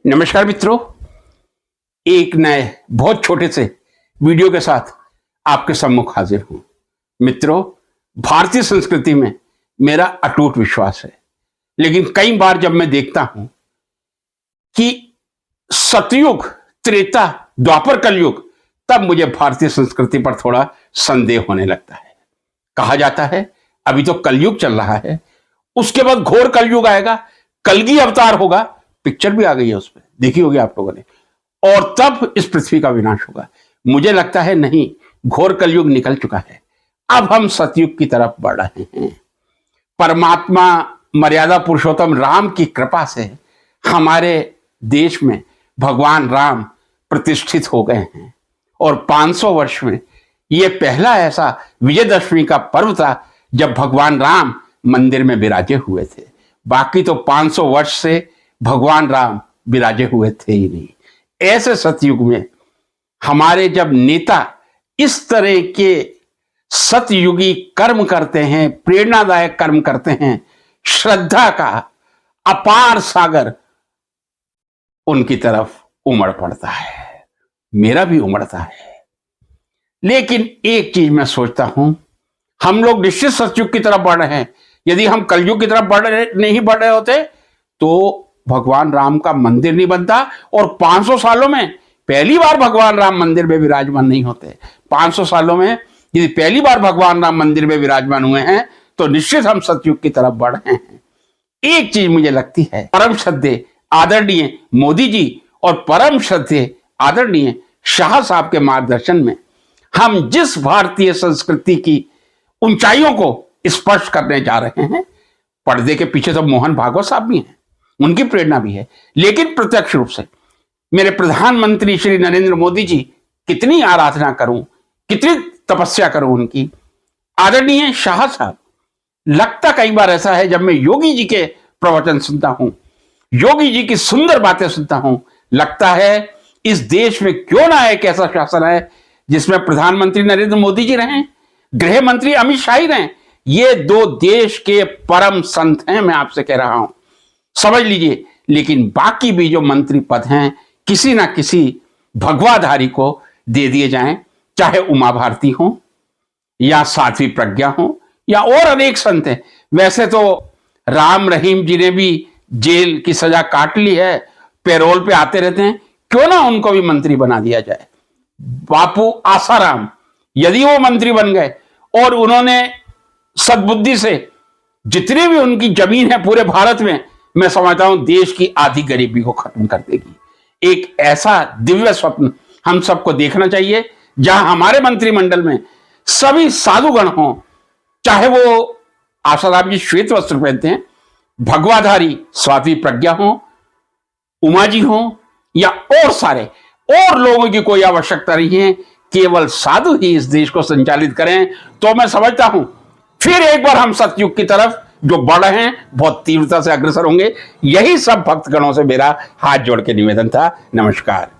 नमस्कार मित्रों, एक नए बहुत छोटे से वीडियो के साथ आपके सम्मुख हाजिर हूं। मित्रों, भारतीय संस्कृति में मेरा अटूट विश्वास है, लेकिन कई बार जब मैं देखता हूं कि सतयुग, त्रेता, द्वापर, कलयुग, तब मुझे भारतीय संस्कृति पर थोड़ा संदेह होने लगता है। कहा जाता है अभी तो कलयुग चल रहा है, उसके बाद घोर कलयुग आएगा, कलगी अवतार होगा। पिक्चर भी आ गई है, उस पर देखी होगी आप लोगों ने, और तब इस पृथ्वी का विनाश होगा। मुझे लगता है नहीं, घोर कलयुग निकल चुका है, अब हम सतयुग की तरफ बढ़ रहे हैं। परमात्मा मर्यादा पुरुषोत्तम राम की कृपा से हमारे देश में भगवान राम प्रतिष्ठित हो गए हैं, और 500 वर्ष में यह पहला ऐसा विजयदशमी का पर्व था जब भगवान राम मंदिर में विराजे हुए थे। बाकी तो 500 वर्ष से भगवान राम विराजे हुए थे ही नहीं। ऐसे सतयुग में हमारे जब नेता इस तरह के सतयुगी कर्म करते हैं, प्रेरणादायक कर्म करते हैं, श्रद्धा का अपार सागर उनकी तरफ उमड़ पड़ता है, मेरा भी उमड़ता है। लेकिन एक चीज मैं सोचता हूं, हम लोग निश्चित सतयुग की तरफ बढ़ रहे हैं। यदि हम कलयुग की तरफ नहीं बढ़ रहे होते तो भगवान राम का मंदिर नहीं बनता, और 500 सालों में पहली बार भगवान राम मंदिर में विराजमान नहीं होते। 500 सालों में यदि पहली बार भगवान राम मंदिर में विराजमान हुए हैं तो निश्चित हम सतयुग की तरफ बढ़ रहे हैं। एक चीज मुझे लगती है, परम श्रद्धेय आदरणीय मोदी जी और परम श्रद्धेय आदरणीय शाह साहब के मार्गदर्शन में हम जिस भारतीय संस्कृति की ऊंचाइयों को स्पर्श करने जा रहे हैं, पर्दे के पीछे तो मोहन भागवत साहब भी हैं, उनकी प्रेरणा भी है, लेकिन प्रत्यक्ष रूप से मेरे प्रधानमंत्री श्री नरेंद्र मोदी जी, कितनी आराधना करूं, कितनी तपस्या करूं उनकी। आदरणीय शाह साहब, लगता कई बार ऐसा है जब मैं योगी जी के प्रवचन सुनता हूं, योगी जी की सुंदर बातें सुनता हूं, लगता है इस देश में क्यों ना एक ऐसा शासन है जिसमें प्रधानमंत्री नरेंद्र मोदी जी रहें, गृह मंत्री अमित शाह ही रहें। ये दो देश के परम संत हैं, मैं आपसे कह रहा हूं, समझ लीजिए। लेकिन बाकी भी जो मंत्री पद हैं किसी ना किसी भगवाधारी को दे दिए जाएं, चाहे उमा भारती हो या साध्वी प्रज्ञा हो या और अनेक संत हैं। वैसे तो राम रहीम जी ने भी जेल की सजा काट ली है, पैरोल पे आते रहते हैं, क्यों ना उनको भी मंत्री बना दिया जाए। बापू आसाराम यदि वो मंत्री बन गए और उन्होंने सद्बुद्धि से जितनी भी उनकी जमीन है पूरे भारत में, मैं समझता हूं देश की आधी गरीबी को खत्म कर देगी। एक ऐसा दिव्य स्वप्न हम सबको देखना चाहिए जहां हमारे मंत्रिमंडल में सभी साधुगण हों, चाहे वो आसाराम जी श्वेत वस्त्र पहनते हैं, भगवाधारी साध्वी प्रज्ञा हो, उमा जी हो, या और सारे और लोगों की कोई आवश्यकता नहीं है, केवल साधु ही इस देश को संचालित करें, तो मैं समझता हूं फिर एक बार हम सतयुग की तरफ जो बढ़ रहे हैं बहुत तीव्रता से अग्रसर होंगे। यही सब भक्तगणों से मेरा हाथ जोड़ के निवेदन था। नमस्कार।